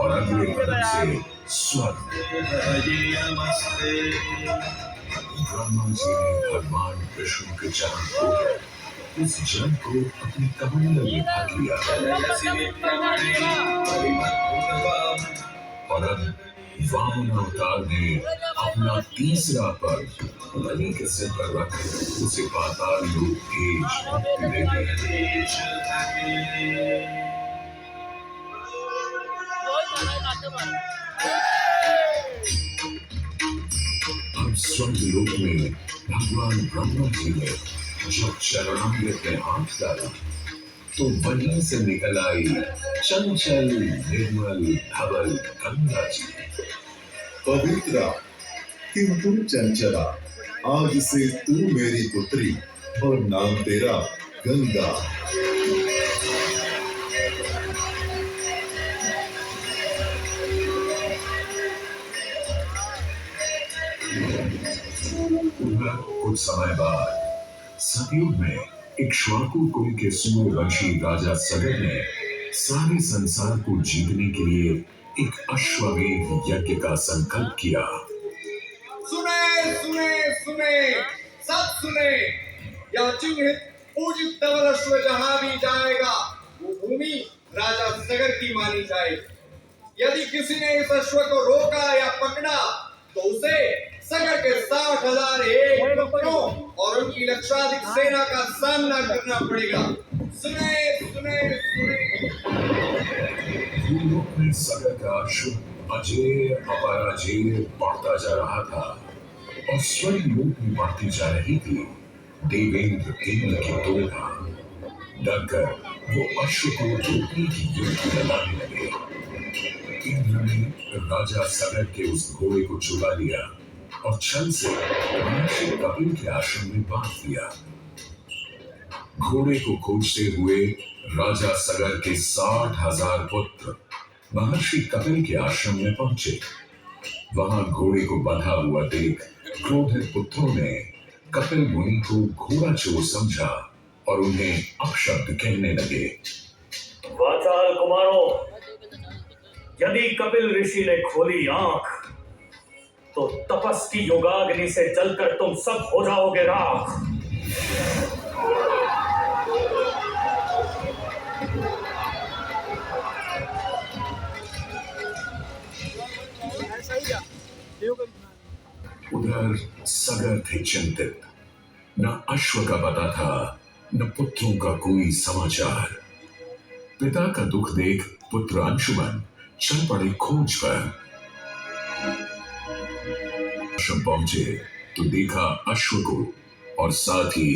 और अगले कदम से स्वर्ग। ब्रह्मा जी ने भगवान विष्णु के चरण धोकर उस जल को अपनी कमंडल में भर लिया और अब वामन अवतार ने अपना तीसरा पग बलि के सिर पर रख उसे पाताल लोक भेज मुक्ति दे दी। अब स्वर्ग लोक में भगवान ब्रह्मा जी ने जब चरणामृत में हाथ डाला तो वहीं से निकल आई चंचल निर्मल धवल गंगा जी। पवित्रा किंतु चंचला, आज से तू मेरी पुत्री और नाम तेरा गंगा। कुछ समय बाद सतयुग में इक्ष्वाकु कुल के सूर्यवंशी राजा सगर ने सारे संसार को जीतने के लिए एक अश्वमेध यज्ञ का संकल्प किया। सुने सुने सुने, सब सुने, यह चिन्हित पूजित धवल अश्व जहां भी जाएगा वो भूमि राजा सगर की मानी जाएगी। यदि किसी ने इस अश्व को रोका या पकड़ा तो उसे सगर के 60,000 एक टुकड़ों और उनकी लक्षाधिक सेना का सामना करना पड़ेगा। सुने सुने सुने। भूलोक में सगर का अश्व अजेय अपराजेय बढ़ता जा रहा था और स्वर्ग लोक में बढ़ती जा रही थी देवेंद्र इंद्र की तोड़ा। डरकर वो अश्व को रोकने की युक्ति लगाने लगे। इंद्र ने राजा सगर के उस घोड़े को चुरा लिया और छल से महर्षि कपिल के आश्रम में बांध दिया। घोड़े को खोजते हुए राजा सगर के 60,000 पुत्र महर्षि कपिल के आश्रम में पहुंचे। वहां घोड़े को बंधा हुआ देख क्रोधित पुत्रों ने कपिल मुनि को घोड़ा चोर समझा और उन्हें अपशब्द कहने लगे। वाचाल कुमारों, यदि कपिल ऋषि ने खोली आंख तो तपस की योगाग्नि से जलकर तुम सब हो जाओगे राख। उधर सगर थे चिंतित। न अश्व का पता था न पुत्रों का कोई समाचार। पिता का दुख देख पुत्र अंशुमन चल पड़े खोज पर। आश्रम पहुंचे तो देखा अश्व को और साथ ही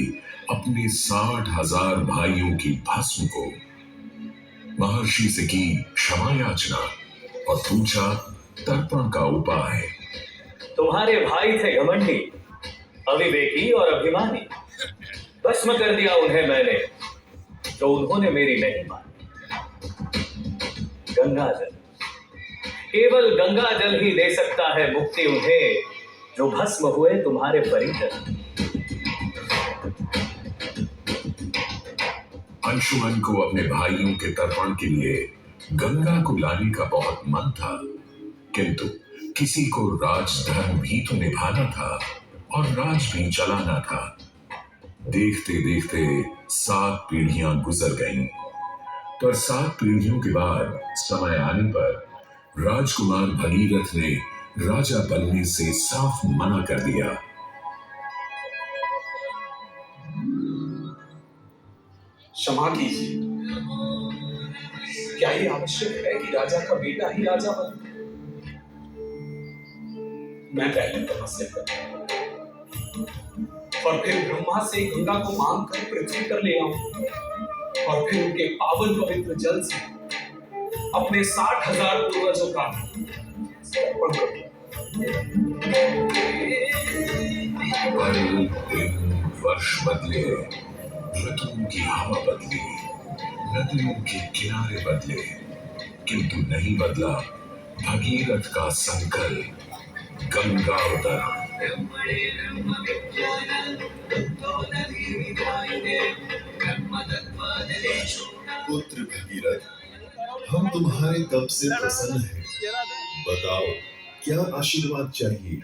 अपने 60,000 भाइयों की भस्म को। महर्षि से की क्षमा याचना और पूछा तर्पण का उपाय। तुम्हारे भाई थे घमंडी, अविवेकी और अभिमानी। भस्म कर दिया उन्हें मैंने जो उन्होंने मेरी नहीं मानी। गंगा जल, केवल गंगा जल ही दे सकता है मुक्ति उन्हें जो भस्म हुए तुम्हारे परिजन। अंशुमन को अपने भाइयों के तर्पण के लिए गंगा को लाने का बहुत मन था, किंतु किसी को राजधर्म भी तो निभाना था और राज भी चलाना था। देखते देखते 7 पीढ़ियां गुजर गईं, पर 7 पीढ़ियों के बाद समय आने पर राजकुमार भगीरथ ने राजा बनने से साफ मना कर दिया। क्षमा कीजिए, क्या ये आवश्यक है कि राजा का बेटा ही राजा बने? मैं पहले तपस्या करूं और फिर ब्रह्मा से गंगा को मांग कर पृथ्वी पर ले आऊं और फिर उनके पावन पवित्र जल से अपने 60,000 पूर्वजों का समर्पण करूं। वर्ष बदले, ऋतुओं की हवा बदली, नदियों के किनारे बदले, किंतु नहीं बदला भगीरथ का संकल्प। गंगा अवतरण। पुत्र भगीरथ, हम तुम्हारे तप से प्रसन्न हैं बताओ क्या आशीर्वाद चाहिए।